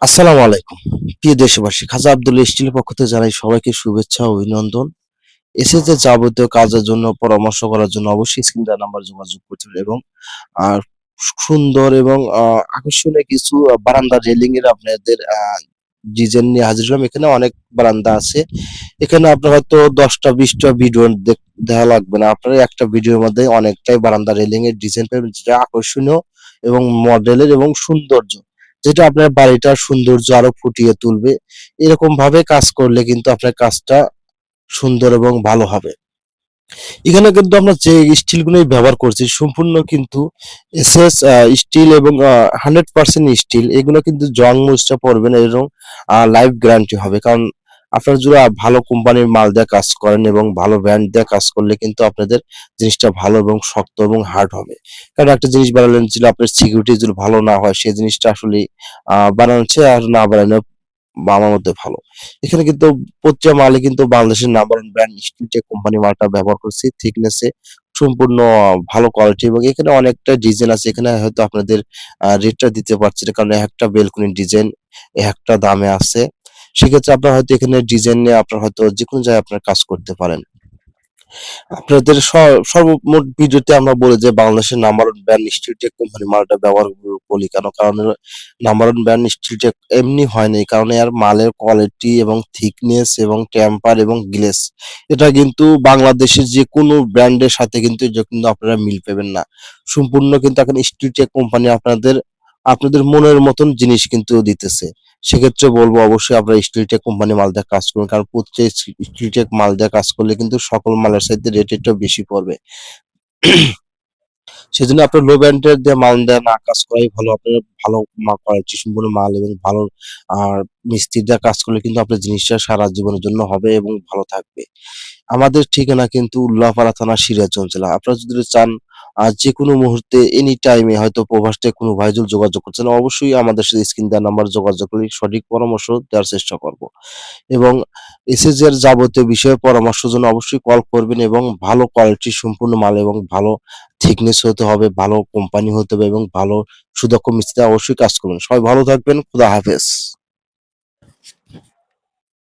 আসসালামু আলাইকুম। প্রিয় দেশবাসী, খাজা আব্দুল স্টিলের পক্ষ থেকে জানাই সবাইকে শুভেচ্ছা ও অভিনন্দন। এসএসএ যাবতীয় কাজের জন্য পরামর্শ করার জন্য অবশ্যই স্ক্রিন দেওয়া নাম্বার যোগাযোগ করতে হবে এবং আ সুন্দর এবং আকর্ষণীয় কিছু বারান্দা রেলিং এর আপনাদের ডিজাইন নিয়ে হাজির হলাম। এখানে অনেক বারান্দা আছে। এখানে আপনার হয়তো ১০ টা ২০ টা ভিডিও দেওয়া লাগবে না। আপনারা একটা ভিডিওর মধ্যে অনেকটাই বারান্দা রেলিং এর ডিজাইন পাবেন যেটা আকর্ষণীয় এবং মডেলের এবং সৌন্দর্য। যেটা আপনার বাড়িটার সৌন্দর্য আরো ফুটিয়ে তুলবে। এরকম ভাবে কাজ করলে কিন্তু আপনার কাজটা সুন্দর এবং ভালো হবে। এখানে কিন্তু আমরা যে স্টিলগুলোই ব্যবহার করছি সম্পূর্ণ কিন্তু এসএস স্টিল এবং 100% স্টিল। এগুলো কিন্তু জং মরিচা পড়বে না এবং লাইফ গ্যারান্টি হবে। কারণ আপনারা যদি ভালো কোম্পানির মাল দিয়ে কাজ করেন এবং ভালো ব্র্যান্ড দিয়ে কাজ করলে কিন্তু আপনাদের জিনিসটা ভালো এবং শক্ত এবং হার্ড হবে। কারণ একটা জিনিস বানালেন যদি আপনার সিকিউরিটি যদি ভালো না হয় সেই জিনিসটা আসলেই বানানো চেয়ে আর না বানানো আমার মতে ভালো। এখানে কিন্তু প্রতিটা মালই কিন্তু বাংলাদেশের number one brand Steeltech company মালটা ব্যবহার করছি। থিকনেস এ সম্পূর্ণ ভালো কোয়ালিটি এবং এখানে অনেকটা ডিজাইন আছে। এখানে হয়তো আপনাদের রেটটা দিতে পারছি না। কারণ একটা বেলকনির ডিজাইন একটা দামে আছে। সেক্ষেত্রে আপনার হয়তো এখানে ডিজাইন নিয়ে আপনার হয়তো যেকোনো জায়গায় আপনার কাজ করতে পারেন। আপনাদের সর্বমোট ভিডিওতে আমরা বলি যে বাংলাদেশের number one brand Steeltech company মালটা ব্যবহার বলি কেন? কারণ হলো নাম্বার ওয়ান ব্র্যান্ড স্টিলটেক এমনি হয় নাই। কারণ এর মালের কোয়ালিটি এবং থিকনেস এবং টেম্পার এবং গ্লেজ এটা কিন্তু বাংলাদেশের যেকোনো ব্র্যান্ডের সাথে কিন্তু এটা কিন্তু আপনারা মিল পাবেন না। সম্পূর্ণ কিন্তু এখন স্টিলটেক কোম্পানি আপনাদের মনের মতন জিনিস কিন্তু দিতেছে। সেক্ষেত্রে বলবো অবশ্যই আপনারা স্টিলটেক কোম্পানি মাল দিয়ে কাজ করুন। কারণ প্রত্যেক স্টিলটেক মাল দিয়ে কাজ করলে কিন্তু সকল মালের চাইতে রেট একটু বেশি পড়বে। সেজন্য আপনার লো ব্র্যান্ডের দিয়ে মাল দিয়ে না কাজ করাই ভালো। আপনার ভালো কোয়ালিটি সম্পন্ন মাল এবং ভালো আর মিস্ত্রি দিয়ে কাজ করলে কিন্তু আপনার জিনিসটা সারা জীবনের জন্য হবে এবং ভালো থাকবে। আমাদের ঠিকানা কিন্তু উল্লাপাড়া থানা সিরাজগঞ্জ জেলা। আপনারা যদি চান যেকোনো মুহূর্তে এনি টাইমে হয়তো প্রবাস থেকে কোনো ভাই যদি যোগাযোগ করছেন অবশ্যই আমাদের সাথে স্ক্রিন দেওয়া নাম্বারে যোগাযোগ করে সঠিক পরামর্শ দেওয়ার চেষ্টা করব। এবং এসএসজি এর যাবতীয় বিষয়ে পরামর্শের জন্য অবশ্যই কল করবেন এবং ভালো কোয়ালিটি সম্পূর্ণ মাল এবং ভালো থিকনেস হতে হবে, ভালো কোম্পানি হতে হবে এবং ভালো সুদক্ষ মিস্ত্রি অবশ্যই কাজ করবেন। সবাই ভালো থাকবেন। খোদা হাফেজ।